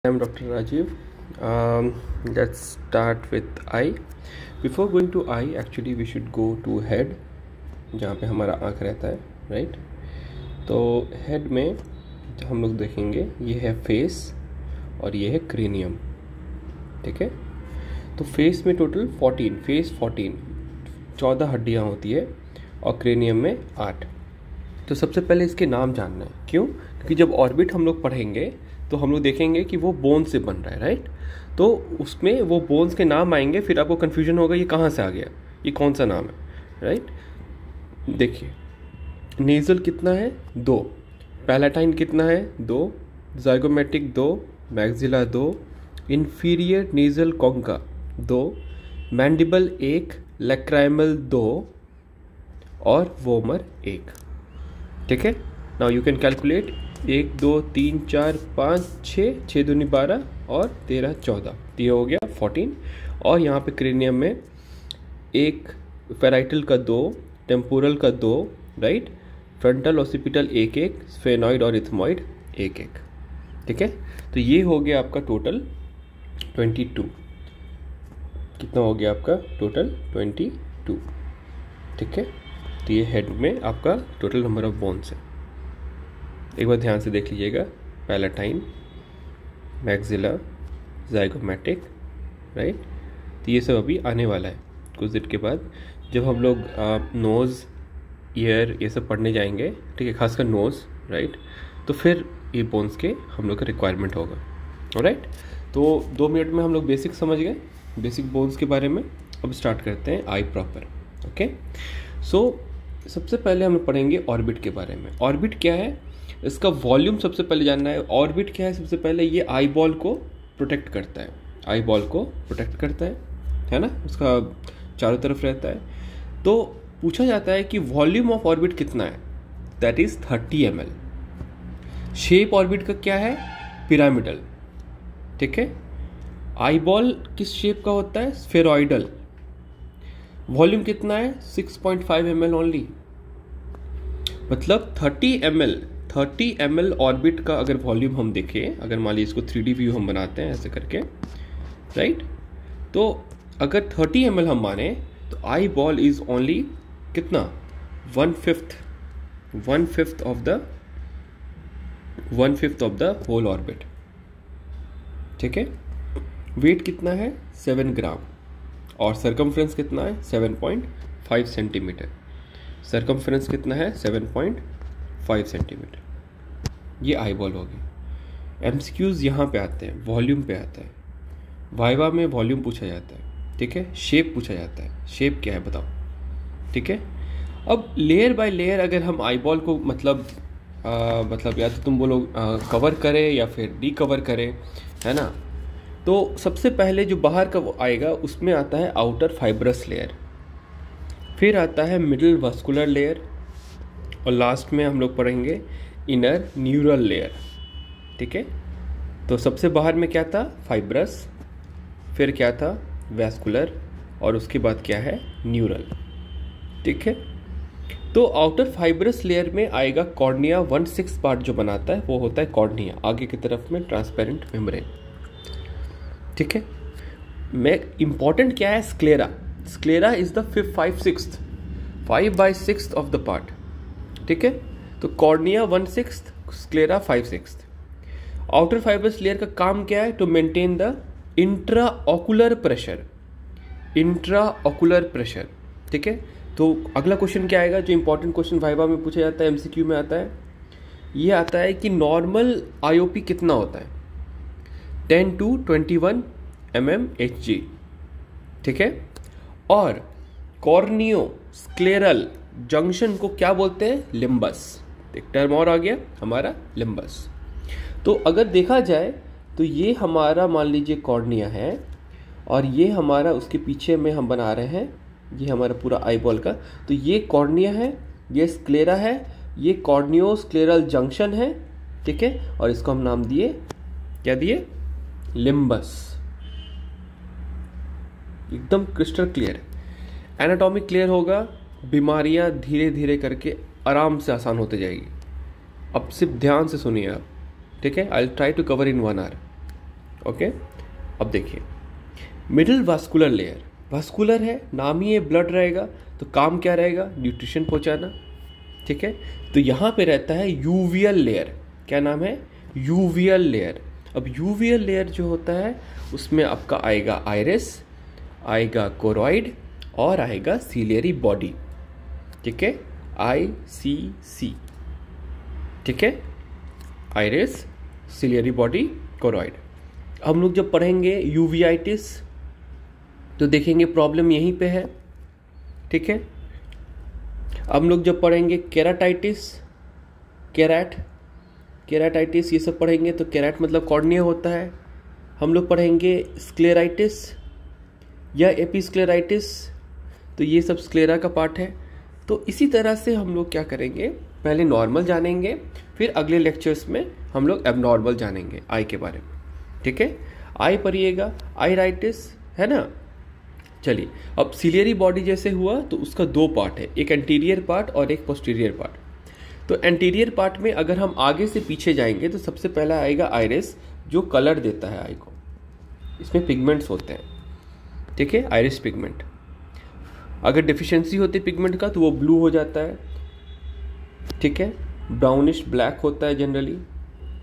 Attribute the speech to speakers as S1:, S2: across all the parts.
S1: I'm Dr. Rajiv. Let's start with eye. Before going to eye, actually we should go to head, जहाँ पे हमारा आँख रहता है, राइट? तो हेड में हम लोग देखेंगे ये है फेस और ये है क्रेनियम, ठीक है? तो फेस में टोटल 14 हड्डियाँ होती है और क्रेनियम में 8। तो सबसे पहले इसके नाम जानना है, क्यों? क्योंकि जब ऑर्बिट हम लोग पढ़ेंगे तो हम लोग देखेंगे कि वो बोन से बन रहा है, राइट? तो उसमें वो बोन्स के नाम आएंगे, फिर आपको कन्फ्यूजन होगा ये कहाँ से आ गया, ये कौन सा नाम है, राइट? देखिए, नेज़ल कितना है? 2। पैलेटाइन कितना है? 2। ज़ाइगोमेटिक 2। Maxilla 2। Inferior nasal concha 2। Mandible 1। Lacrimal 2 और वोमर 1, ठीक है? नाउ यू कैन कैलकुलेट 1 2 3 4 5 6 दूनी 12 और 13 14, तो ये हो गया 14। और यहाँ पे क्रेनियम में 1, पैराइटल का 2, टेम्पोरल का 2, राइट? फ्रंटल ऑसिपिटल 1 स्फेनॉइड और इथमॉइड 1, ठीक है? तो ये हो गया आपका टोटल 22। कितना हो गया आपका टोटल? 22, ठीक है? तो ये हेड में आपका टोटल नंबर ऑफ बोन्स है। एक बार ध्यान से देख लीजिएगा, पैलेटाइन, मैक्सिला, ज़ाइगोमेटिक, राइट? तो ये सब अभी आने वाला है कुछ दिन के बाद, जब हम लोग नोज़, ईयर ये सब पढ़ने जाएंगे, ठीक है? खासकर नोज़, राइट? तो फिर ये बोन्स के हम लोग का रिक्वायरमेंट होगा, राइट? तो 2 मिनट में हम लोग बेसिक समझ गए, बेसिक बोन्स के बारे में। अब स्टार्ट करते हैं आई प्रॉपर, ओके? सो सबसे पहले हम पढ़ेंगे ऑर्बिट के बारे में। ऑर्बिट क्या है, इसका वॉल्यूम सबसे पहले जानना है। ऑर्बिट क्या है? सबसे पहले ये आई बॉल को प्रोटेक्ट करता है, आई बॉल को प्रोटेक्ट करता है ना? उसका चारों तरफ रहता है। तो पूछा जाता है कि वॉल्यूम ऑफ ऑर्बिट कितना है? That is 30 ml। Shape orbit का क्या है? पिरामिडल, ठीक है? आई बॉल किस शेप का होता है? स्फेरॉइडल। वॉल्यूम कितना है? 6.5 ml ओनली। मतलब 30 ml ऑर्बिट का अगर वॉल्यूम हम देखें, अगर मान लीजिए इसको 3D व्यू हम बनाते हैं ऐसे करके, राइट? तो अगर 30 ml हम माने तो आई बॉल इज ओनली कितना? 1/5 ऑफ द होल ऑर्बिट, ठीक है? वेट कितना है? 7 ग्राम। और सरकमफ्रेंस कितना है? 7.5 सेंटीमीटर। सरकमफ्रेंस कितना है? 7.5 सेंटीमीटर। ये आई बॉल होगी। एमसीक्यूज यहाँ पे आते हैं, वॉल्यूम पे आता है। वाइवा में वॉल्यूम पूछा जाता है, ठीक है? शेप पूछा जाता है, शेप क्या है बताओ, ठीक है? अब लेयर बाय लेयर अगर हम आई बॉल को मतलब या तो तुम बोलो कवर करें या फिर रिकवर करें, है ना? तो सबसे पहले जो बाहर का वो आएगा उसमें आता है आउटर फाइब्रस लेयर, फिर आता है मिडिल वास्कुलर लेयर, और लास्ट में हम लोग पढ़ेंगे इनर न्यूरल लेयर, ठीक है? तो सबसे बाहर में क्या था? फाइब्रस, फिर क्या था? वैस्कुलर, और उसके बाद क्या है? न्यूरल, ठीक है? तो आउटर फाइब्रस लेयर में आएगा कॉर्निया। 1/6 पार्ट जो बनाता है वो होता है कॉर्निया, आगे की तरफ में ट्रांसपेरेंट मेम्ब्रेन, ठीक है? मैं इंपॉर्टेंट क्या है? Sclera. Sclera is the 5/6 of the part, ठीक है? तो cornea 1/6, sclera 5/6। Outer fibrous layer का काम क्या है? To maintain the intraocular pressure, ठीक है? तो अगला क्वेश्चन क्या आएगा? जो इंपॉर्टेंट क्वेश्चन वाइवा में पूछा जाता है, एमसीक्यू में आता है, ये आता है कि नॉर्मल आईओपी कितना होता है? 10 to 21 mmHg, ठीक है? और कॉर्नियो स्क्लेरल जंक्शन को क्या बोलते हैं? लिम्बस। एक टर्म और आ गया हमारा, लिम्बस। तो अगर देखा जाए तो ये हमारा मान लीजिए कॉर्निया है, और ये हमारा उसके पीछे में हम बना रहे हैं, ये हमारा पूरा आई बॉल का। तो ये कॉर्निया है, ये स्क्लेरा है, ये कॉर्नियो स्क्लेरल जंक्शन है, ठीक है? और इसको हम नाम दिए, क्या दिए? लिम्बस। एकदम क्रिस्टल क्लियर, एनाटॉमी क्लियर होगा, बीमारियां धीरे धीरे करके आराम से आसान होते जाएगी। अब सिर्फ ध्यान से सुनिए आप, ठीक है? I will try to cover in 1 hour। Okay, अब देखिए मिडिल वास्कुलर लेयर, वास्कुलर है, नाम ही है, ब्लड रहेगा, तो काम क्या रहेगा, न्यूट्रिशन पहुंचाना, ठीक है। तो यहाँ पे रहता है यूवियल लेयर, क्या नाम है, यूवियल लेयर। अब यूवियल लेयर जो होता है उसमें आपका आएगा आइरिस, आएगा कोरॉइड और आएगा सीलियरी बॉडी, ठीक है, ICC, ठीक है, आइरिस, सीलियरी बॉडी, कोरॉइड। हम लोग जब पढ़ेंगे यूवियाइटिस तो देखेंगे प्रॉब्लम यहीं पे है, ठीक है। हम लोग जब पढ़ेंगे केराटाइटिस, केराटाइटिस ये सब पढ़ेंगे तो केराट मतलब कॉर्निया होता है। हम लोग पढ़ेंगे स्क्लेराइटिस या एपिस्क्लेराइटिस, तो ये सब स्क्लेरा का पार्ट है। तो इसी तरह से हम लोग क्या करेंगे, पहले नॉर्मल जानेंगे, फिर अगले लेक्चर्स में हम लोग एबनॉर्मल जानेंगे आई के बारे में, ठीक है। आई पढ़िएगा, आइराइटिस है ना। चलिए, अब सिलियरी बॉडी जैसे हुआ तो उसका दो पार्ट है, एक एंटीरियर पार्ट और एक पोस्टीरियर पार्ट। तो एंटीरियर पार्ट में अगर हम आगे से पीछे जाएंगे तो सबसे पहला आएगा आइरिस, जो कलर देता है आई को, इसमें पिगमेंट्स होते हैं, ठीक है, आइरिस पिगमेंट। अगर डिफिशियंसी होती है पिगमेंट का तो वो ब्लू हो जाता है, ठीक है, ब्राउनिश ब्लैक होता है जनरली,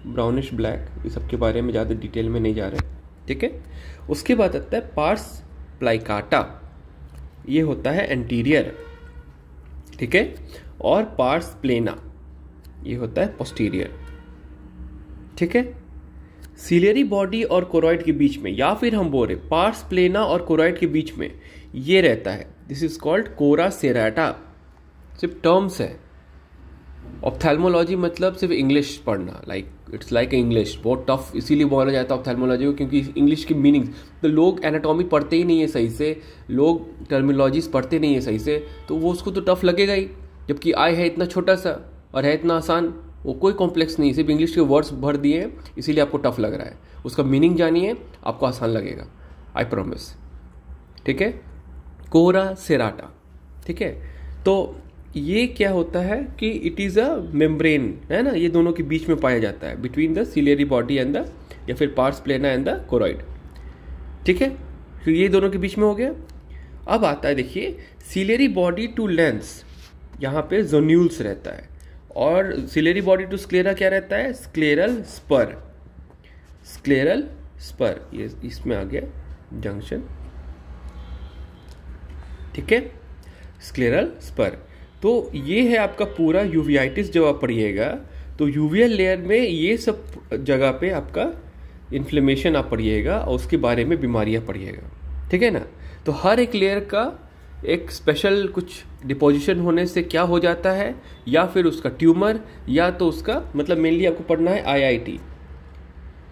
S1: ब्राउनिश ब्लैक, ये सब के बारे में ज़्यादा डिटेल में नहीं जा रहे, ठीक है। उसके बाद आता है पार्स प्लाइकाटा, ये होता है एंटीरियर, ठीक है, और पार्स प्लेना ये होता है पोस्टीरियर, ठीक है। सिलियरी बॉडी और कोरॉइड के बीच में, या फिर हम बोल रहे पार्स प्लेना और कोरॉइड के बीच में ये रहता है, दिस इज कॉल्ड कोरा सेराटा। सिर्फ टर्म्स है, ऑप्थेल्मोलॉजी मतलब सिर्फ इंग्लिश पढ़ना, लाइक इट्स लाइक इंग्लिश, बहुत टफ इसीलिए बोला जाता है ऑप्थेल्मोलॉजी को, क्योंकि इंग्लिश की मीनिंग, तो लोग एनाटॉमी पढ़ते ही नहीं है सही से, लोग टर्मिनोलॉजीज पढ़ते नहीं है सही से, तो वो उसको तो टफ लगेगा ही। जबकि आई है इतना छोटा सा और है इतना आसान, वो कोई कॉम्प्लेक्स नहीं, सिर्फ इंग्लिश के वर्ड्स भर दिए हैं इसीलिए आपको टफ लग रहा है। उसका मीनिंग जानिए, आपको आसान लगेगा, आई प्रॉमिस, ठीक है। कोरा सेराटा, ठीक है। तो ये क्या होता है कि इट इज़ अ मेम्ब्रेन, है ना, ये दोनों के बीच में पाया जाता है, between the ciliary body and the, या फिर पार्स प्लेना एंड द कोरॉइड, ठीक है। तो ये दोनों के बीच में हो गया। अब आता है देखिए सिलियरी बॉडी टू लेंस, यहाँ पे जोन्यूल्स रहता है, और सिलियरी बॉडी टू स्क्लेरा क्या रहता है, स्क्लेरल स्पर, स्क्लेरल स्पर, ये इसमें आ गया जंक्शन, ठीक है, स्क्लेरल स्पर। तो ये है आपका पूरा यूवियाइटिस। जब आप पढ़िएगा तो यूवियल लेयर में ये सब जगह पे आपका इन्फ्लेमेशन आप पढ़िएगा और उसके बारे में बीमारियां पढ़िएगा, ठीक है ना। तो हर एक लेयर का एक स्पेशल कुछ डिपोजिशन होने से क्या हो जाता है, या फिर उसका ट्यूमर, या तो उसका मतलब मेनली आपको पढ़ना है IIT,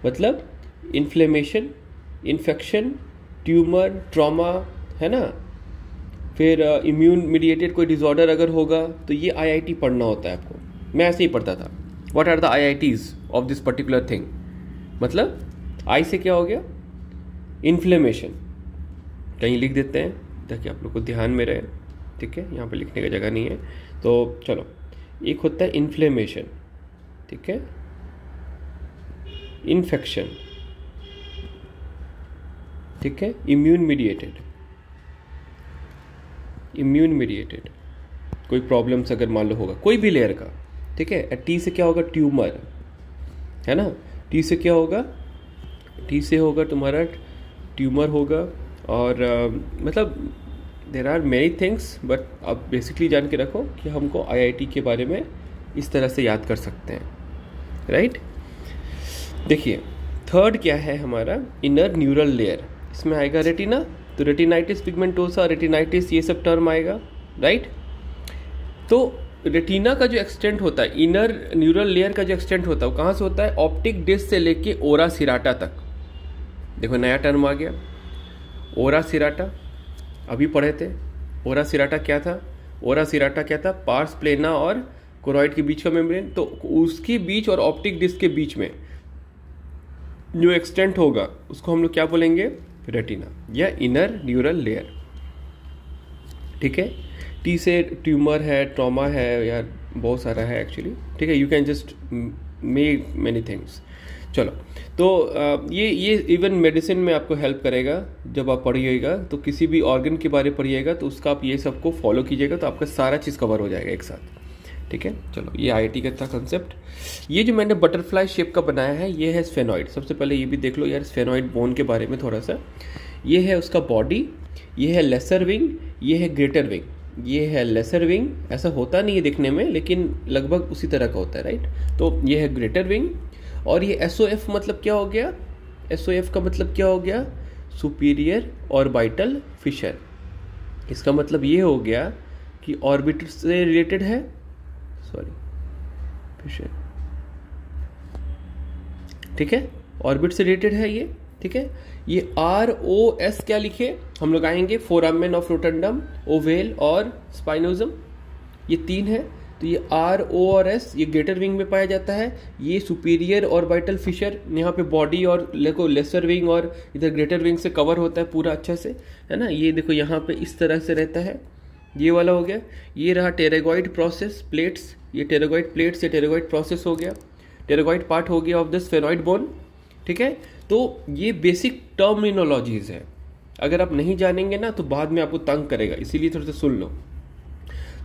S1: मतलब इन्फ्लेमेशन, इन्फेक्शन, ट्यूमर, ट्रॉमा, है ना। फिर इम्यून मीडिएटेड कोई डिसऑर्डर अगर होगा तो ये IIT पढ़ना होता है आपको। मैं ऐसे ही पढ़ता था, what are the IITs of this particular thing, मतलब आई से क्या हो गया, इन्फ्लेमेशन, कहीं लिख देते हैं ताकि आप लोग को ध्यान में रहे, ठीक है, यहाँ पे लिखने का जगह नहीं है, तो चलो, एक होता है इन्फ्लेमेशन, ठीक है, इन्फेक्शन, ठीक है, इम्यून मीडिएटेड कोई प्रॉब्लम्स अगर मान लो होगा कोई भी लेयर का, ठीक है। टी से क्या होगा, ट्यूमर, है ना, टी से क्या होगा, टी से होगा तुम्हारा ट्यूमर होगा, और मतलब there are many things, but आप बेसिकली जान के रखो कि हमको IIT के बारे में इस तरह से याद कर सकते हैं, राइट। देखिए थर्ड क्या है हमारा, इनर न्यूरल लेयर, इसमें आएगा रेटिना, तो रेटिनाइटिस पिगमेंटोसा, रेटिनाइटिस, ये सब टर्म आएगा, राइट। तो रेटिना का जो एक्सटेंट होता है, इनर न्यूरल लेयर का जो एक्सटेंट होता है वो कहाँ से होता है, ऑप्टिक डिस्क से लेके ओरा सिराटा तक। देखो नया टर्म आ गया, ओरा सिराटा, अभी पढ़े थे। ओरा सिराटा क्या था, ओरा सिराटा क्या था, पार्स प्लेना और कोरॉइड के बीच का मेम्ब्रेन, तो उसके बीच और ऑप्टिक डिस्क के बीच में जो एक्सटेंट होगा उसको हम लोग क्या बोलेंगे, रेटिना या इनर न्यूरल लेयर, ठीक है। टी से ट्यूमर है, ट्रॉमा है, या बहुत सारा है एक्चुअली, ठीक है, you can just make many things. चलो, तो ये इवन मेडिसिन में आपको हेल्प करेगा। जब आप पढ़िएगा तो किसी भी ऑर्गन के बारे में पढ़िएगा तो उसका आप ये सबको फॉलो कीजिएगा तो आपका सारा चीज़ कवर हो जाएगा एक साथ। ठीक है, चलो ये IIT का था कंसेप्ट। ये जो मैंने बटरफ्लाई शेप का बनाया है ये है स्फेनॉइड। सबसे पहले ये भी देख लो यार स्फेनॉइड बोन के बारे में थोड़ा सा। ये है उसका बॉडी, ये है लेसर विंग, ये है ग्रेटर विंग। ये है लेसर विंग, ऐसा होता नहीं है दिखने में लेकिन लगभग उसी तरह का होता है, राइट। तो ये है ग्रेटर विंग। और ये SOF मतलब क्या हो गया? SOF का मतलब क्या हो गया? Superior orbital Fisher. इसका मतलब ये हो गया कि ऑर्बिट से रिलेटेड है, सॉरी फिशर, ठीक है, ऑर्बिट से रिलेटेड है ये। ठीक है, ये ROS क्या लिखे हम लोग आएंगे? फोरामेन ऑफ रोटंडम, ओवेल और स्पाइनोजम, ये 3 है। तो ये RO और S ये ग्रेटर विंग में पाया जाता है। ये सुपीरियर ऑर्बिटल फिशर, यहाँ पे बॉडी और लेसर विंग और इधर ग्रेटर विंग से कवर होता है पूरा अच्छे से, है ना। ये देखो यहाँ पे इस तरह से रहता है, ये वाला हो गया। ये रहा टेरेगॉइड प्रोसेस प्लेट्स, ये टेरेगॉइड प्लेट्स, ये टेरेगॉइड प्रोसेस हो गया, टेरेगॉइड पार्ट हो गया ऑफ दिस स्फेनॉइड बोन। ठीक है, तो ये बेसिक टर्मिनोलॉजीज है, अगर आप नहीं जानेंगे ना तो बाद में आपको तंग करेगा, इसीलिए थोड़ा सा सुन लो।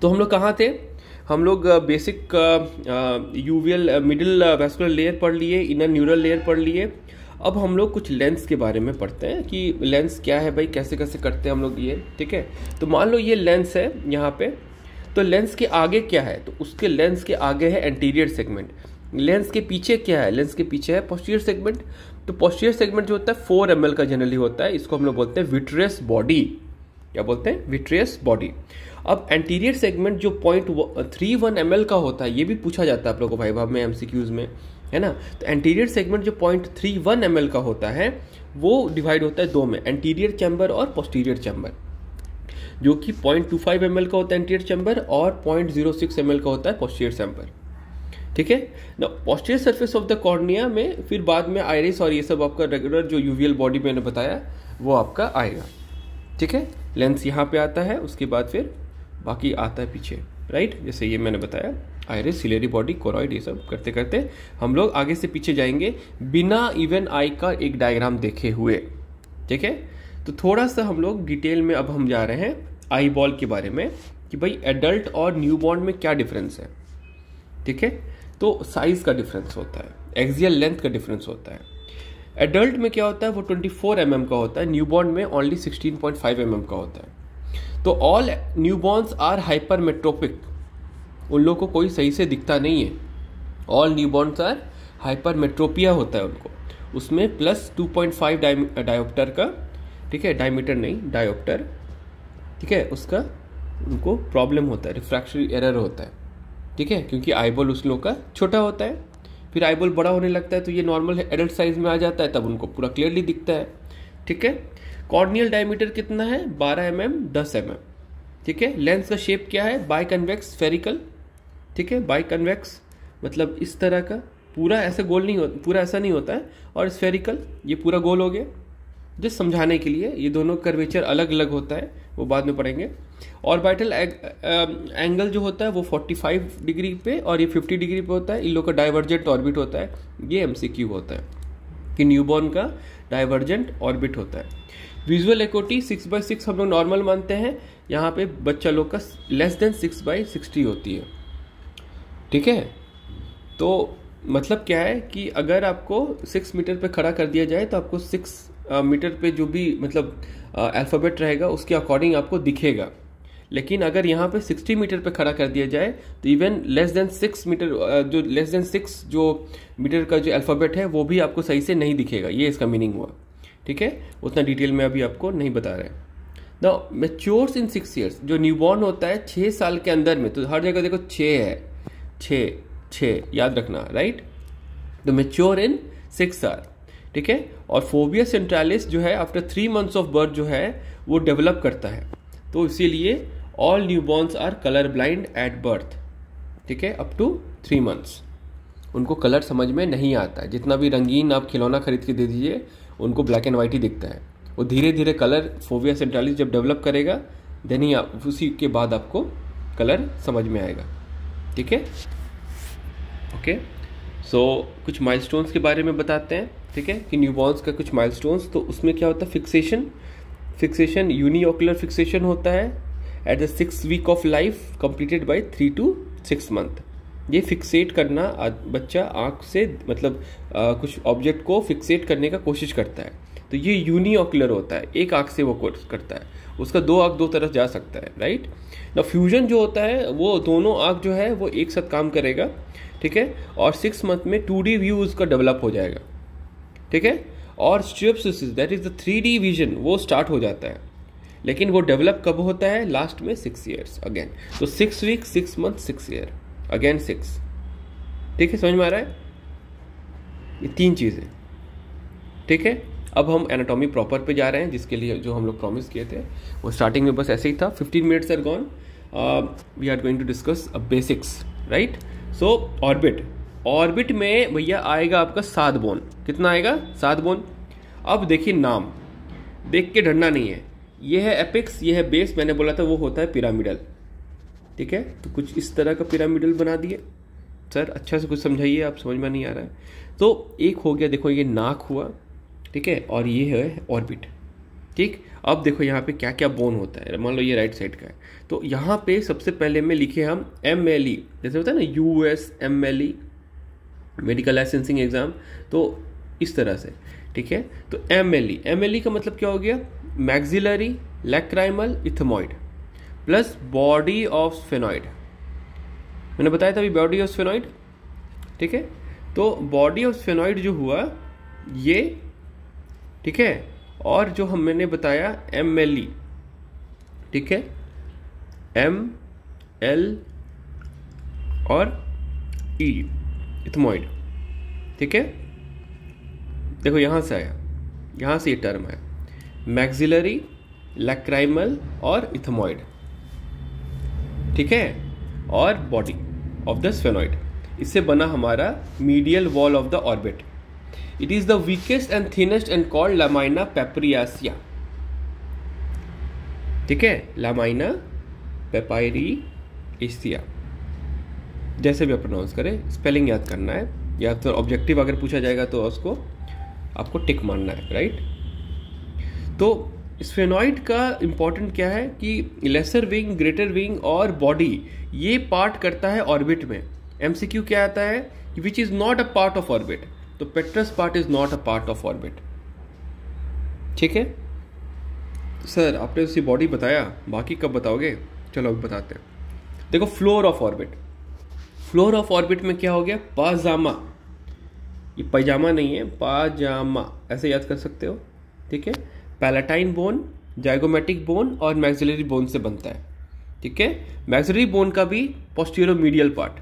S1: तो हम लोग कहाँ थे? हम लोग basic uveal middle vascular layer पढ़ लिए, इनर न्यूरल लेयर पढ़ लिए। अब हम लोग कुछ लेंस के बारे में पढ़ते हैं कि लेंस क्या है भाई, कैसे कैसे करते हैं हम लोग ये। ठीक है, तो मान लो ये लेंस है यहाँ पे, तो लेंस के आगे क्या है? तो उसके लेंस के आगे है एंटीरियर सेगमेंट। लेंस के पीछे क्या है? लेंस के पीछे है पोस्टीरियर सेगमेंट। तो पोस्टीरियर सेगमेंट जो होता है 4 ml का जनरली होता है, इसको हम लोग बोलते हैं विट्रियस बॉडी। क्या बोलते हैं? Vitreous body. अब एंटीरियर सेगमेंट जो 0.31 ml का होता है, ये भी पूछा जाता है आप लोगों को भाई भाव में MCQs में, है ना। तो एंटीरियर सेगमेंट जो 0.31 ml का होता है वो डिवाइड होता है 2 में, एंटीरियर चैम्बर और पोस्टीरियर चैम्बर, जो कि 0.25 ml का होता है एंटीरियर चैम्बर और 0.06 ml का होता है पोस्टीरियर चैम्बर। ठीक है ना। Posterior surface of the cornea में फिर बाद में आइरिस और ये सब आपका रेगुलर जो यूवियल बॉडी मैंने बताया वो आपका आएगा। ठीक है, लेंस यहाँ पे आता है, उसके बाद फिर बाकी आता है पीछे, राइट। जैसे ये मैंने बताया आइरिस, सिलेरी बॉडी, कोरॉइड, ये सब करते करते हम लोग आगे से पीछे जाएंगे बिना इवन आई का एक डायग्राम देखे हुए। ठीक है, तो थोड़ा सा हम लोग डिटेल में अब हम जा रहे हैं आई बॉल के बारे में कि भाई एडल्ट और न्यूबॉर्न में क्या डिफरेंस है। ठीक है, तो साइज का डिफरेंस होता है, एक्सियल लेंथ का डिफरेंस होता है। एडल्ट में क्या होता है? वो 24 mm का होता है, न्यूबॉर्न में ओनली 16.5 mm का होता है। तो ऑल न्यूबॉर्न्स आर हाइपरमेट्रोपिक, उन लोगों को कोई सही से दिखता नहीं है। ऑल न्यूबॉर्न्स आर हाइपरमेट्रोपिया होता है उनको, उसमें प्लस 2.5 डायोप्टर का, ठीक है, डायमीटर नहीं डायोप्टर, ठीक है, उसका उनको प्रॉब्लम होता है, रिफ्रैक्शनरी एरर होता है। ठीक है, क्योंकि आईबॉल उस लोग का छोटा होता है, फिर आईबॉल बड़ा होने लगता है तो ये नॉर्मल एडल्ट साइज में आ जाता है, तब उनको पूरा क्लियरली दिखता है। ठीक है, कॉर्नियल डायमीटर कितना है? 12 mm 10 mm। ठीक है, लेंस का शेप क्या है? By convex spherical. ठीक है, बाई कन्वेक्स मतलब इस तरह का, पूरा ऐसा गोल नहीं होता, पूरा ऐसा नहीं होता है, और स्फेरिकल ये पूरा गोल हो गया। जस्ट समझाने के लिए, ये दोनों कर्वेचर अलग अलग होता है, वो बाद में पढ़ेंगे। ऑर्बिटल एंगल जो होता है वो 45 डिग्री पे और ये 50 डिग्री पे होता है। इन लोग का डाइवर्जेंट ऑर्बिट होता है, ये MCQ होता है कि न्यूबॉर्न का डाइवर्जेंट ऑर्बिट होता है। विजुअल एक्यूटी 6/6 हम लोग नॉर्मल मानते हैं, यहाँ पे बच्चा लोग का लेस देन 6/60 होती है। ठीक है, तो मतलब क्या है कि अगर आपको 6 मीटर पे खड़ा कर दिया जाए तो आपको 6 मीटर पे जो भी मतलब अल्फ़ाबेट रहेगा उसके अकॉर्डिंग आपको दिखेगा। लेकिन अगर यहाँ पे 60 मीटर पे खड़ा कर दिया जाए तो इवन लेस देन 6 मीटर जो लेस देन 6 जो मीटर का जो अल्फ़ाबेट है वो भी आपको सही से नहीं दिखेगा, ये इसका मीनिंग हुआ। ठीक है, उतना डिटेल में अभी आपको नहीं बता रहे हैं। नाउ मैच्योर्स इन 6 ईयर्स, जो न्यूबॉर्न होता है 6 साल के अंदर में, तो हर जगह देखो 6 है, 6 याद रखना, राइट। तो मैच्योर इन 6 आर। ठीक है, और फोबिया सेंट्रालिस जो है आफ्टर 3 months ऑफ बर्थ जो है वो डेवलप करता है, तो इसीलिए all newborns are colour blind at birth. ठीक है, अप टू 3 months उनको कलर समझ में नहीं आता है, जितना भी रंगीन आप खिलौना खरीद के दे दीजिए उनको ब्लैक एंड वाइट ही दिखता है। वो धीरे धीरे कलर फोबिया सेंट्रालिस जब डेवलप करेगा देन ही उसी के बाद आपको कलर समझ में आएगा। ठीक है, ओके, सो कुछ माइलस्टोन्स के बारे में बताते हैं, ठीक है, कि न्यूबॉर्न्स का कुछ माइलस्टोन्स। तो उसमें क्या होता है, फिक्सेशन यूनिओकुलर फिक्सेशन होता है at the 6th week of life completed by 3 to 6 month. ये फिक्सेट करना, बच्चा आँख से मतलब कुछ ऑब्जेक्ट को फिक्सेट करने का कोशिश करता है, तो ये यूनिओकुलर होता है, एक आँख से वो कोर्स करता है, उसका दो आँख दो तरफ जा सकता है, राइट। ना फ्यूजन जो होता है वो दोनों आँख जो है वो एक साथ काम करेगा, ठीक है, और 6 मंथ में 2D व्यू उसका डेवलप हो जाएगा, ठीक है। और stereopsis that is the 3D vision वो स्टार्ट हो जाता है, लेकिन वो डेवलप कब होता है, लास्ट में 6 years अगेन। तो 6 week 6 month 6 year अगेन 6, ठीक है, समझ में आ रहा है, ये 3 चीज़ें, ठीक है। अब हम एनाटॉमी प्रॉपर पे जा रहे हैं, जिसके लिए जो हम लोग प्रॉमिस किए थे वो स्टार्टिंग में बस ऐसे ही था। 15 minutes are gone, we are going to discuss basics, right. So orbit में भैया आएगा आपका 7 बोन। कितना आएगा, 7 बोन। अब देखिए नाम देख के डरना नहीं है, ये है एपिक्स, ये है बेस, मैंने बोला था वो होता है पिरामिडल, ठीक है। तो कुछ इस तरह का पिरामिडल बना दिए। सर अच्छा से कुछ समझाइए, आप समझ में नहीं आ रहा है। तो एक हो गया, देखो ये नाक हुआ, ठीक है, और ये है ऑर्बिट, ठीक। अब देखो यहाँ पे क्या क्या बोन होता है, मान लो ये राइट साइड का है, तो यहाँ पे सबसे पहले में लिखे हम MLE, जैसे होता है ना USMLE, मेडिकल लाइसेंसिंग एग्जाम, तो इस तरह से, ठीक है। तो MLE का मतलब क्या हो गया, maxillary lacrimal ethmoid plus body of sphenoid. मैंने बताया था अभी बॉडी ऑफ स्फेनॉइड, ठीक है। तो बॉडी ऑफ स्फेनॉइड जो हुआ ये, ठीक है, और जो मैंने बताया MLE, ठीक है, ML और E इथमॉइड, ठीक है। देखो यहां से आया, यहां से ये टर्म है मैक्सिलरी लैक्राइमल और इथमॉइड, ठीक है, और बॉडी ऑफ द स्फेनॉइड। इससे बना हमारा medial wall of the orbit. It is the weakest and thinnest and called lamina papyracea, ठीक है, लामाइना पेपायरिएसिया, जैसे भी आप प्रोनाउंस करें, स्पेलिंग याद करना है, या तो ऑब्जेक्टिव अगर पूछा जाएगा तो उसको आपको टिक मारना है, राइट। तो स्फेनॉइड का इंपॉर्टेंट क्या है कि लेसर विंग, ग्रेटर विंग और बॉडी ये पार्ट करता है ऑर्बिट में। MCQ क्या आता है, which is not a part of orbit, तो petrous part is not a part of orbit, ठीक है। सर आपने उसी बॉडी बताया, बाकी कब बताओगे, चलो अभी बताते हैं। देखो floor of orbit, floor of orbit में क्या हो गया, पाजामा, ये पैजामा नहीं है, पाजामा ऐसे याद कर सकते हो, ठीक है। पैलेटाइन बोन, जाइगोमेटिक बोन और मैक्सिलरी बोन से बनता है, ठीक है। मैक्सिलरी बोन का भी पोस्टीरियर पार्ट,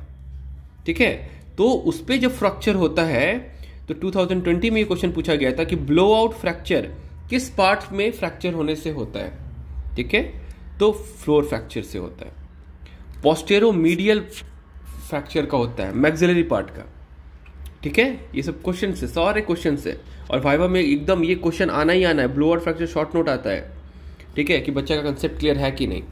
S1: ठीक है। तो उस पर जब फ्रैक्चर होता है, तो 2020 में ये क्वेश्चन पूछा गया था कि ब्लो आउट फ्रैक्चर किस पार्ट में फ्रैक्चर होने से होता है, ठीक है, तो फ्लोर फ्रैक्चर से होता है। पोस्टेरोमीडियल फ्रैक्चर का होता है मैक्सिलरी पार्ट का, ठीक है। ये सब क्वेश्चन से, सारे क्वेश्चन से, और वाइवा में एकदम ये क्वेश्चन आना ही आना है। Blow out fracture short note आता है, ठीक है, कि बच्चा का कंसेप्ट क्लियर है कि नहीं,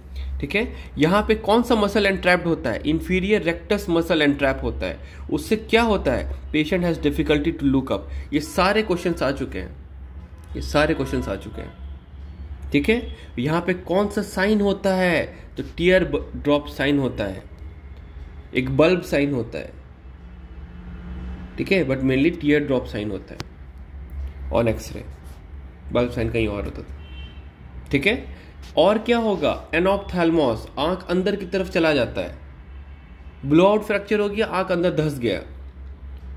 S1: ठीक है। यहाँ पे कौन सा मसल एंट्रैप्ड होता है, इंफीरियर रेक्टस मसल एंट्रैप होता है, उससे क्या होता है, patient has difficulty to look up. ये सारे क्वेश्चंस आ चुके हैं, ये सारे क्वेश्चंस आ चुके हैं, ठीक है। यहाँ पे कौन सा साइन होता है, तो टीयर ड्रॉप साइन होता है, एक बल्ब साइन होता है, ठीक है, but mainly tear drop sign होता है ऑन एक्सरे, बल्ब साइन कहीं और होता था, ठीक है। और क्या होगा, एनॉप्थैल्मोस, आंख अंदर की तरफ चला जाता है, ब्लो आउट फ्रैक्चर हो गया, आंख अंदर धस गया,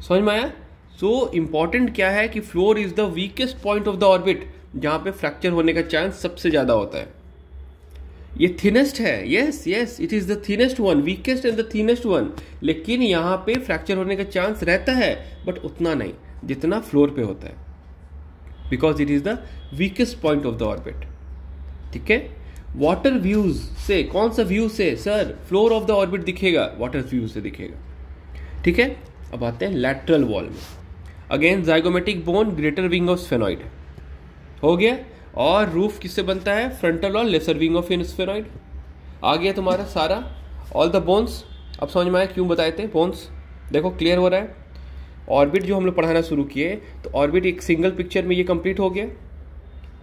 S1: समझ में आया। सो इंपॉर्टेंट क्या है कि floor is the weakest point of the orbit, जहां पे फ्रैक्चर होने का चांस सबसे ज्यादा होता है। ये थिनेस्ट है, yes it is the thinnest one, weakest and the thinnest one, लेकिन यहां पे फ्रैक्चर होने का चांस रहता है, बट उतना नहीं जितना फ्लोर पे होता है, because it is the weakest point of the orbit, ठीक है। वाटर व्यूज से, कौन सा व्यू से, sir floor of the orbit दिखेगा, वाटर व्यू से दिखेगा, ठीक है। अब आते हैं लैटरल वॉल में, again zygomatic bone, greater wing of sphenoid हो गया, और रूफ किससे बनता है, फ्रंटल और लेसर विंग ऑफ स्फेनॉइड। आ गया तुम्हारा सारा, ऑल द बोन्स। अब समझ में आया क्यों बताए थे बोन्स, देखो क्लियर हो रहा है। ऑर्बिट जो हम लोग पढ़ाना शुरू किए, तो ऑर्बिट एक सिंगल पिक्चर में ये कंप्लीट हो गया,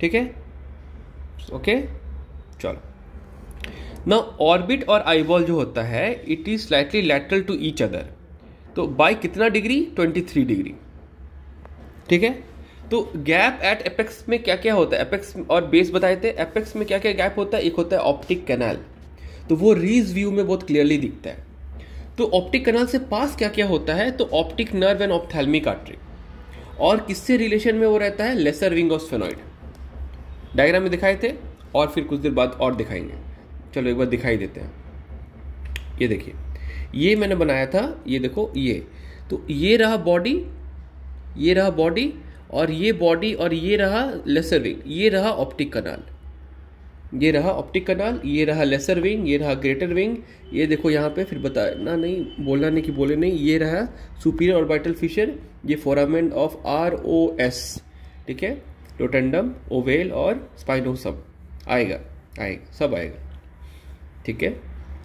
S1: ठीक है, ओके। चलो ना, ऑर्बिट और आईबॉल जो होता है it is slightly lateral to each other, तो बाय कितना डिग्री, 23 डिग्री, ठीक है। तो गैप एट एपेक्स में क्या क्या होता है, एपेक्स और बेस बताए थे, एपेक्स में क्या क्या गैप होता है, एक होता है ऑप्टिक कैनाल, तो वो रीज व्यू में बहुत क्लियरली दिखता है। तो ऑप्टिक कैनाल से पास क्या क्या होता है, तो optic nerve and ophthalmic artery, और किससे रिलेशन में वो रहता है, lesser wing of sphenoid, diagram में दिखाए थे और फिर कुछ देर बाद और दिखाएंगे। चलो एक बार दिखाई देते हैं। ये देखिए, ये मैंने बनाया था, ये देखो ये, तो ये रहा बॉडी, ये रहा बॉडी, और ये बॉडी, और ये रहा लेसर विंग, ये रहा ऑप्टिक कैनाल, ये रहा ऑप्टिक कैनाल, ये रहा लेसर विंग, ये रहा ग्रेटर विंग। ये देखो यहाँ पे फिर बताना नहीं, बोलना नहीं कि बोले नहीं, ये रहा सुपीरियर ऑर्बिटल फिशर, ये फोरामेन ऑफ ROS, ठीक है, रोटेंडम, ओवेल और स्पाइनोसम आएगा, आएगा, सब आएगा, ठीक है।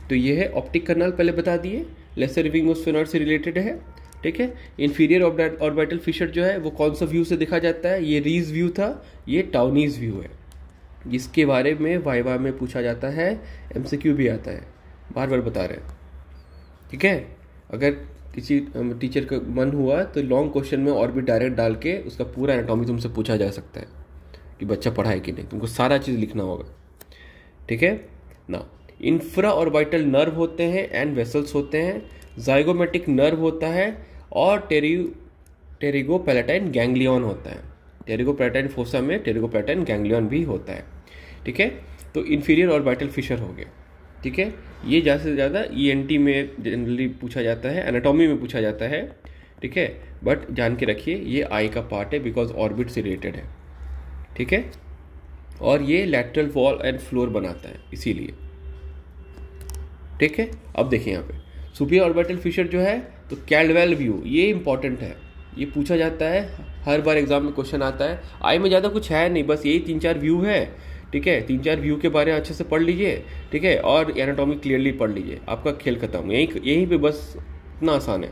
S1: तो ये है ऑप्टिक कैनाल, पहले बता दिए, लेसर विंग ऑफ स्फेनॉइड से रिलेटेड है, ठीक है। इंफीरियर ऑर्बिटल फिशर जो है वो कौन सा व्यू से देखा जाता है, ये रीज व्यू था, ये टाउनीज व्यू है, जिसके बारे में वाइवा में पूछा जाता है, MCQ भी आता है, बार बार बता रहे हैं, ठीक है। अगर किसी टीचर का मन हुआ तो लॉन्ग क्वेश्चन में ऑर्बिट डायरेक्ट डाल के उसका पूरा एनाटॉमी तुमसे पूछा जा सकता है कि बच्चा पढ़ा है कि नहीं, तुमको सारा चीज़ लिखना होगा, ठीक है ना। इंफ्रा ऑर्बिटल नर्व होते हैं एंड वेसल्स होते हैं, जाइगोमेटिक नर्व होता है, और टेरिगोपैलेटाइन गैंग्लियन होता है, टेरिगोपैलेटाइन फोसा में टेरिगोपैलेटाइन गैंग्लियन भी होता है, ठीक है। तो इंफीरियर ऑर्बिटल फिशर हो गया, ठीक है। ये ज़्यादा से ज़्यादा ENT में जनरली पूछा जाता है, एनाटॉमी में पूछा जाता है, ठीक है, बट जान के रखिए ये आई का पार्ट है बिकॉज ऑर्बिट से रिलेटेड है, ठीक है, और ये लैटरल वॉल एंड फ्लोर बनाता है इसीलिए, ठीक है। अब देखिए यहाँ पे सुपीरियर ऑर्बिटल फिशर जो है, तो कैल्डवेल व्यू, ये इंपॉर्टेंट है, ये पूछा जाता है, हर बार एग्जाम में क्वेश्चन आता है। आई में ज़्यादा कुछ है नहीं, बस यही 3-4 व्यू है, ठीक है, 3-4 व्यू के बारे में अच्छे से पढ़ लीजिए, ठीक है, और एनाटॉमी क्लियरली पढ़ लीजिए, आपका खेल खत्म, यहीं पे बस, इतना आसान है।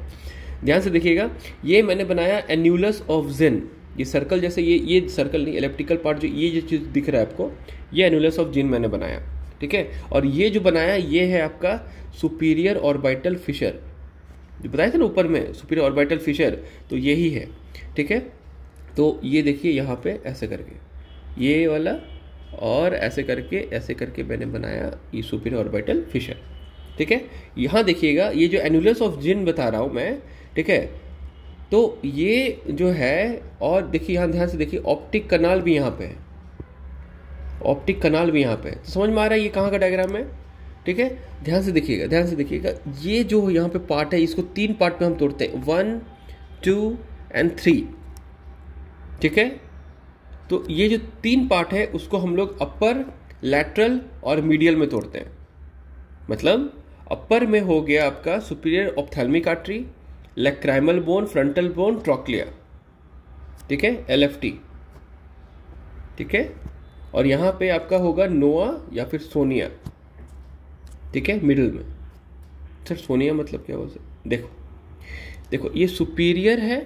S1: ध्यान से देखिएगा, ये मैंने बनाया एन्यूलस ऑफ जिन, ये सर्कल जैसे, ये सर्कल नहीं, एलिप्टिकल पार्ट जो ये चीज़ दिख रहा है आपको, ये एन्यूलस ऑफ जिन मैंने बनाया, ठीक है। और ये जो बनाया ये है आपका सुपीरियर ऑर्बिटल फिशर, जो बताया था ना ऊपर में सुपीरियर ऑर्बिटल फिशर, तो यही है, ठीक है। तो ये देखिए यहाँ पे ऐसे करके ये वाला, और ऐसे करके मैंने बनाया ये सुपीरियर ऑर्बिटल फिशर, ठीक है। यहाँ देखिएगा, ये जो एन्यूलस ऑफ जिन बता रहा हूँ मैं, ठीक है, तो ये जो है, और देखिए यहाँ ध्यान से देखिए, ऑप्टिक कनाल भी यहाँ पे है, ऑप्टिक कनाल भी यहाँ पे है, तो समझ में आ रहा है ये कहाँ का डायग्राम है, ठीक है। ध्यान से देखिएगा, ये जो यहाँ पे पार्ट है, इसको 3 पार्ट में हम तोड़ते हैं, 1, 2 एंड 3, ठीक है। तो ये जो 3 पार्ट है उसको हम लोग अपर, लैटरल और मीडियल में तोड़ते हैं। मतलब अपर में हो गया आपका superior ophthalmic artery, lacrimal bone, frontal bone, trochlea, ठीक है, LFT, ठीक है। और यहाँ पे आपका होगा नोआ या फिर सोनिया, ठीक है, मिडिल में। सर सोनिया मतलब क्या हो, देखो ये सुपीरियर है,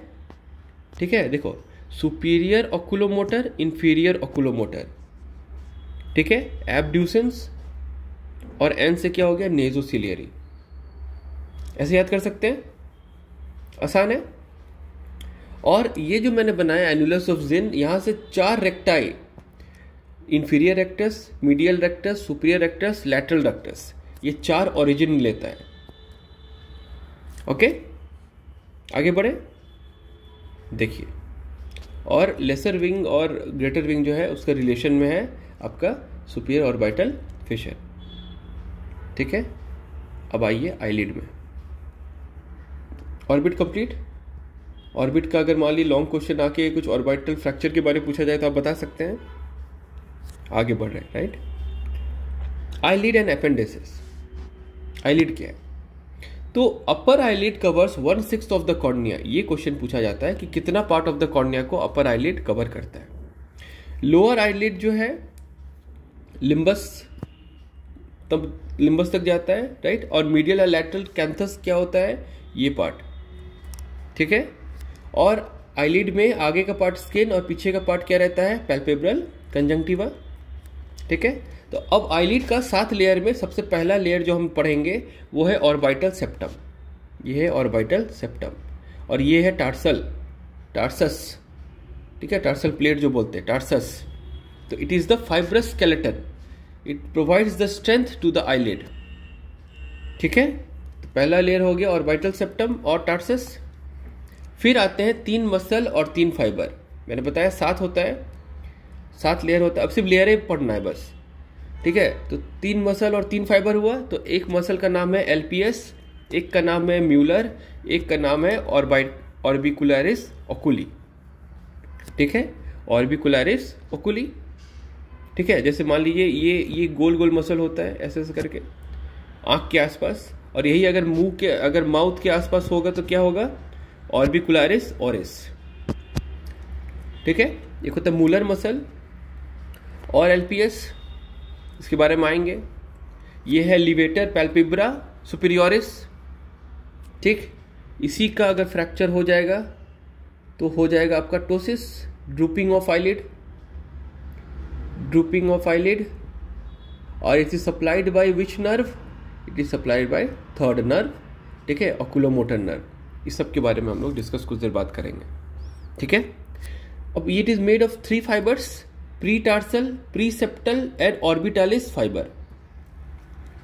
S1: ठीक है, देखो सुपीरियर ऑक्यूलोमोटर, इंफीरियर ऑक्यूलोमोटर, ठीक है, एब्ड्यूसेंस, और एन से क्या हो गया, नेजोसिलियरी, ऐसे याद कर सकते हैं, आसान है। और ये जो मैंने बनाया एन्यूलस ऑफ जिन, यहां से 4 recti, inferior rectus, medial rectus, superior rectus, lateral rectus, ये 4 ओरिजिन लेता है, ओके। आगे बढ़े, देखिए, और लेसर विंग और ग्रेटर विंग जो है उसका रिलेशन में है आपका सुपीरियर ऑर्बिटल फिशर, ठीक है। अब आइए आईलिड में, ऑर्बिट कंप्लीट। ऑर्बिट का अगर मान ली लॉन्ग क्वेश्चन आके कुछ ऑर्बिटल फ्रैक्चर के बारे में पूछा जाए तो आप बता सकते हैं, आगे बढ़ रहे हैं, राइट। आईलिड एंड एपेंडिसेस, आईलिड क्या है, तो upper eyelid covers 1/6 of the cornea, ये क्वेश्चन पूछा जाता है कि कितना पार्ट ऑफ द कॉर्निया को अपर आईलिड कवर करता है। लोअर आईलिड जो है लिम्बस, तब लिम्बस तक जाता है, राइट, और मीडियल और लैटरल कैंथस क्या होता है, ये पार्ट, ठीक है। और आईलिड में आगे का पार्ट स्किन और पीछे का पार्ट क्या रहता है, पैल्पेब्रल कंजंक्टिवा। ठीक है, तो अब आईलिड का 7 लेयर में सबसे पहला लेयर जो हम पढ़ेंगे वो है ऑर्बिटल सेप्टम। ये है ऑर्बिटल सेप्टम और ये है टार्सस। ठीक है, टार्सल प्लेट जो बोलते हैं, टार्सस। तो it is the fibrous skeleton, it provides the strength to the eyelid. ठीक है, तो पहला लेयर हो गया ऑर्बिटल सेप्टम और टार्सस। फिर आते हैं 3 मसल और 3 फाइबर। मैंने बताया 7 होता है, 7 लेयर होता है। अब सिर्फ लेयर ही पढ़ना है बस। ठीक है, तो 3 मसल और 3 फाइबर हुआ। तो एक मसल का नाम है एलपीएस, एक का नाम है म्यूलर, एक का नाम है ऑर्बिकुलरिस ओकुली। ठीक है, ऑर्बिकुलरिस ओकुली। ठीक है, जैसे मान लीजिए ये गोल गोल मसल होता है ऐसे ऐसे करके आंख के आसपास, और यही अगर माउथ के आसपास होगा तो क्या होगा, ऑर्बिकुलरिस ओरिस। ठीक है, एक होता है मूलर मसल और एलपीएस, इसके बारे में आएंगे। ये है लिवेटर पैल्पेब्रा सुपीरियोरिस। ठीक, इसी का अगर फ्रैक्चर हो जाएगा तो हो जाएगा आपका टोसिस, ड्रूपिंग ऑफ आईलिड। और it is supplied by which nerve, it is supplied by third nerve. ठीक है, ऑक्यूलोमोटर नर्व। इस सब के बारे में हम लोग डिस्कस कुछ देर बात करेंगे। ठीक है, अब it is made of 3 fibres, pre tarsal, pre septal and orbitalis fibre.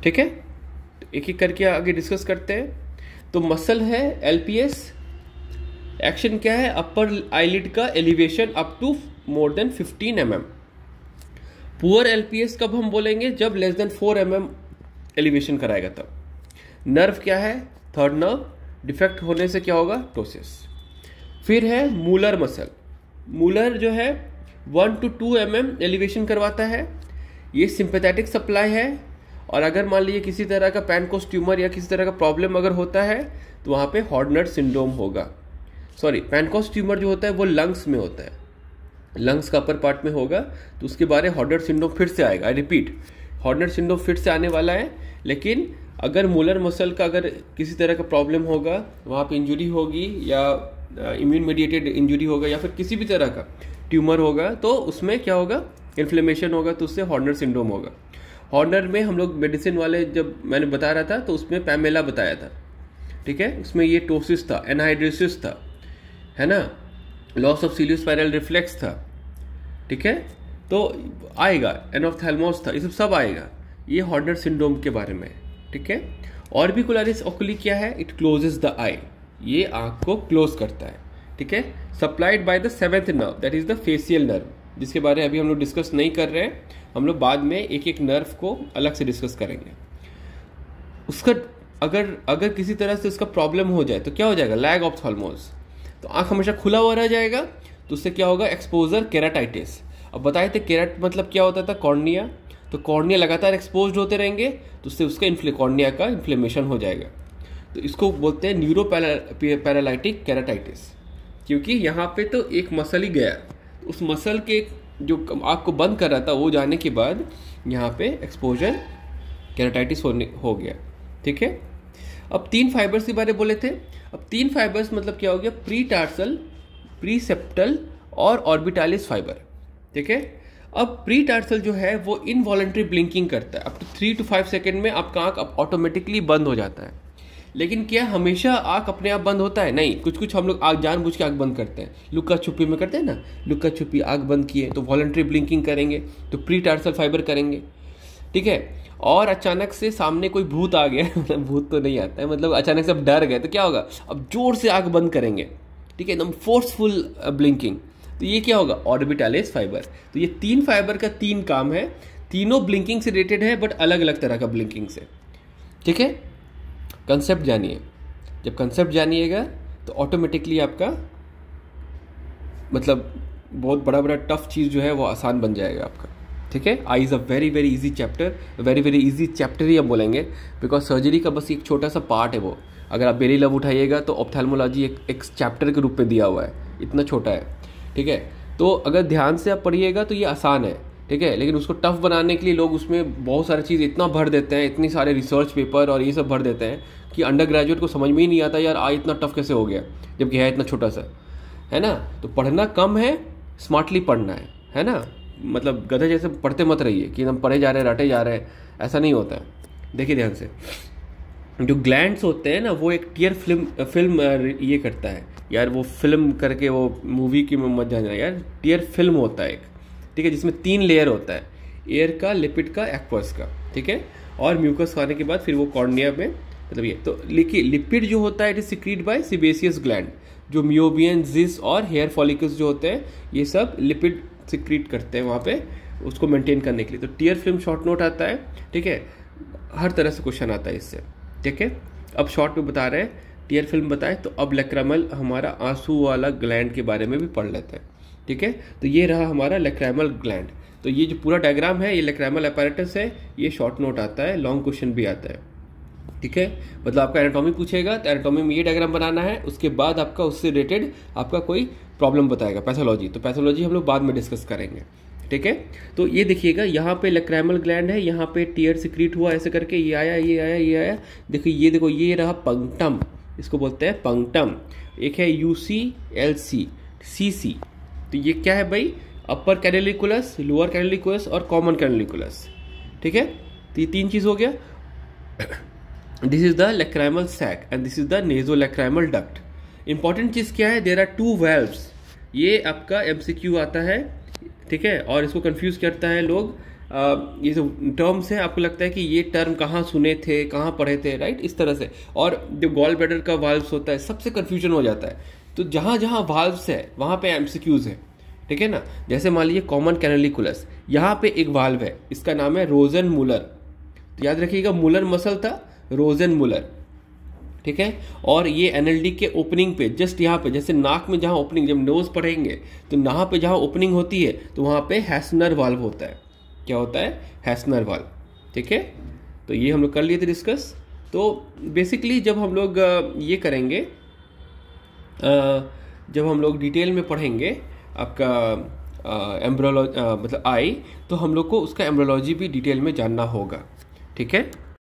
S1: ठीक है, तो एक एक करके आगे डिस्कस करते हैं। तो मसल है एलपीएस, एक्शन क्या है, अपर आईलिड का elevation up to more than 15 mm। Poor LPS कब हम बोलेंगे, जब लेस देन 4 mm एलिवेशन कराएगा तब। नर्व क्या है, थर्ड नर्व, डिफेक्ट होने से क्या होगा, टोसिस। फिर है मूलर मसल। मूलर जो है 1 to 2 mm एलिवेशन करवाता है। ये सिंपैथेटिक सप्लाई है, और अगर मान लीजिए किसी तरह का पैनकोस ट्यूमर या किसी तरह का प्रॉब्लम अगर होता है तो वहाँ पे हॉर्नर सिंड्रोम होगा। सॉरी, पैनकोस ट्यूमर जो होता है वो लंग्स में होता है, लंग्स का अपर पार्ट में होगा, तो उसके बारे हॉर्नर सिंड्रोम फिर से आएगा। आई रिपीट, हॉर्नर सिंड्रोम फिर से आने वाला है। लेकिन अगर मूलर मसल का अगर किसी तरह का प्रॉब्लम होगा, वहाँ पे इंजुरी होगी या इम्यून मेडिएटेड इंजुरी होगा या फिर किसी भी तरह का ट्यूमर होगा, तो उसमें क्या होगा, इन्फ्लेमेशन होगा, तो उससे हॉर्नर सिंड्रोम होगा। हॉर्नर में हम लोग मेडिसिन वाले जब मैंने बता रहा था तो उसमें पैमेला बताया था। ठीक है, उसमें ये टोसिस था, एनहाइड्रेसिस था, है ना, लॉस ऑफ सीलियोस्पाइरल रिफ्लेक्स था। ठीक है, तो आएगा, एनोफ्थेल्मोस था, ये सब आएगा। ये हॉर्नर सिंड्रोम के बारे में। ठीक है, ऑर्बिकुलरिस ओकुली क्या है, इट क्लोजेस द आई, ये आंख को क्लोज करता है। ठीक है, supplied by the 7th nerve, that is the facial nerve, जिसके बारे में अभी हम लोग डिस्कस नहीं कर रहे हैं। हम लोग बाद में एक एक नर्व को अलग से डिस्कस करेंगे। उसका अगर किसी तरह से उसका प्रॉब्लम हो जाए तो क्या हो जाएगा, लैग ऑप्थेल्मोस, तो आंख हमेशा खुला हुआ रह जाएगा, तो उससे क्या होगा, एक्सपोजर केराटाइटिस। अब बताए थे केराट मतलब क्या होता था, कॉर्निया। तो कॉर्निया लगातार एक्सपोज होते रहेंगे तो उससे उसका कॉर्निया का इन्फ्लेमेशन हो जाएगा। तो इसको बोलते हैं न्यूरो पैरालाइटिक केराटाइटिस, क्योंकि यहाँ पे तो एक मसल ही गया, उस मसल के जो आँख को बंद कर रहा था वो जाने के बाद यहाँ पे एक्सपोजर केराटाइटिस हो गया। ठीक है, अब 3 फाइबर्स के बारे में बोले थे। अब 3 फाइबर्स मतलब क्या हो गया, प्री टार्सल, प्री सेप्टल और ऑर्बिटालिस फाइबर। ठीक है, अब प्री टार्सल जो है वो इनवॉलंटरी ब्लिंकिंग करता है, अप टू 3 to 5 सेकेंड में आपका आँख ऑटोमेटिकली बंद हो जाता है। लेकिन क्या हमेशा आँख अपने आप बंद होता है, नहीं, कुछ हम लोग आँख जानबूझ के आँख बंद करते हैं, लुक्का छुपी में करते हैं ना, लुक्का छुपी आँख बंद किए तो वॉलंटरी ब्लिंकिंग करेंगे, तो प्री टार्सल फाइबर करेंगे। ठीक है, और अचानक से सामने कोई भूत आ गया, मतलब भूत तो नहीं आता है, मतलब अचानक से अब डर गए तो क्या होगा, अब जोर से आँख बंद करेंगे। ठीक है, एकदम फोर्सफुल ब्लिंकिंग, तो ये क्या होगा, ऑर्बिटालिस फाइबर। तो ये 3 फाइबर का 3 काम है, तीनों ब्लिंकिंग से रिलेटेड है बट अलग अलग तरह का ब्लिंकिंग से। ठीक है, कंसेप्ट जानिए, जब कंसेप्ट जानिएगा तो ऑटोमेटिकली आपका मतलब बहुत बड़ा बड़ा टफ चीज़ जो है वो आसान बन जाएगा आपका। ठीक है, eye is a very very easy chapter, very easy chapter ही हम बोलेंगे, बिकॉज सर्जरी का बस एक छोटा सा पार्ट है वो। अगर आप बेली लव उठाइएगा तो ऑप्थेल्मोलॉजी एक चैप्टर के रूप में दिया हुआ है, इतना छोटा है। ठीक है, तो अगर ध्यान से आप पढ़िएगा तो ये आसान है। ठीक है, लेकिन उसको टफ बनाने के लिए लोग उसमें बहुत सारी चीज़ इतना भर देते हैं, इतनी सारे रिसर्च पेपर और ये सब भर देते हैं कि अंडर ग्रेजुएट को समझ में ही नहीं आता यार इतना टफ कैसे हो गया, जबकि है इतना छोटा सा। है ना। तो पढ़ना कम है, स्मार्टली पढ़ना है ना। मतलब गधे जैसे पढ़ते मत रहिए कि हम पढ़े जा रहे हैं, रटे जा रहे हैं, ऐसा नहीं होता है। देखिए ध्यान से, जो ग्लैंड्स होते हैं ना, वो एक टीयर फिल्म ये करता है यार, वो फिल्म करके वो मूवी की मत जाना यार, टीयर फिल्म होता है एक, ठीक है, जिसमें 3 लेयर होता है, एयर का, लिपिड का, एक्वस का, ठीक है। और म्यूकस खाने के बाद फिर वो कॉर्निया में, मतलब ये तो लिखिए, लिपिड जो होता है it is secreted by sebaceous gland, जो मियोबियन, जिस और हेयर फॉलिकल्स जो होते हैं ये सब लिपिड सिक्रीट करते हैं वहाँ पे उसको मेंटेन करने के लिए। तो टीयर फिल्म शॉर्ट नोट आता है, ठीक है, हर तरह से क्वेश्चन आता है इससे, ठीक है। अब शॉर्ट में बता रहे हैं, टीयर फिल्म बताए, तो अब लैक्रामल हमारा आंसू वाला ग्लैंड के बारे में भी पढ़ लेते हैं, ठीक है। तो ये रहा हमारा लैक्रामल ग्लैंड। तो ये जो पूरा डायग्राम है ये लैक्रामल अपैरेटस है, ये शॉर्ट नोट आता है, लॉन्ग क्वेश्चन भी आता है, ठीक है। मतलब आपका एनाटॉमी पूछेगा तो एनाटॉमी में ये डायग्राम बनाना है, उसके बाद आपका उससे रिलेटेड आपका कोई प्रॉब्लम बताएगा, पैथोलॉजी, तो पैथोलॉजी हम लोग बाद में डिस्कस करेंगे, ठीक है। तो ये देखिएगा, यहाँ पे लैक्रामल ग्लैंड है, यहाँ पे टीयर सिक्रीट हुआ ऐसे करके, ये आया, ये आया, ये आया, देखो ये, देखो ये रहा पंक्टम, इसको बोलते हैं पंक्टम। एक है UCLC, CC, तो ये क्या है भाई, अपर कैनालिकुलस, लोअर कैनालिकुलस और कॉमन कैनालिकुलस, ठीक है। तो ये 3 चीज हो गया। This is the lacrimal sac and this is the nasolacrimal duct. Important चीज क्या है, देयर आर 2 वाल्व्स, ये आपका MCQ आता है, ठीक है, और इसको कंफ्यूज करता है लोग। ये जो टर्म्स है आपको लगता है कि ये टर्म कहाँ सुने थे, कहाँ पढ़े थे, राइट, इस तरह से। और जो गॉल ब्लैडर का वाल्व्स होता है, सबसे कंफ्यूजन हो जाता है। तो जहाँ जहाँ वाल्व्स है वहाँ पे MCQs है, ठीक है ना। जैसे मान लीजिए कॉमन कैनालिकुलस, यहाँ पे एक वाल्व है, इसका नाम है रोजन-मुलर, तो याद रखिएगा मुलर मसल था, रोजन-मुलर, ठीक है। और ये NLD के ओपनिंग पे, जस्ट यहाँ पे, जैसे नाक में जहाँ ओपनिंग, जब नोज पढ़ेंगे तो यहाँ पे जहाँ ओपनिंग होती है तो वहाँ पे हैसनर वाल्व होता है। क्या होता है, हैसनर वाल्व, ठीक है। तो ये हम लोग कर लिए थे डिस्कस। तो बेसिकली जब हम लोग ये करेंगे, जब हम लोग डिटेल में पढ़ेंगे आपका एम्ब्रियोलॉजी, मतलब आई, तो हम लोग को उसका एम्ब्रियोलॉजी भी डिटेल में जानना होगा, ठीक है।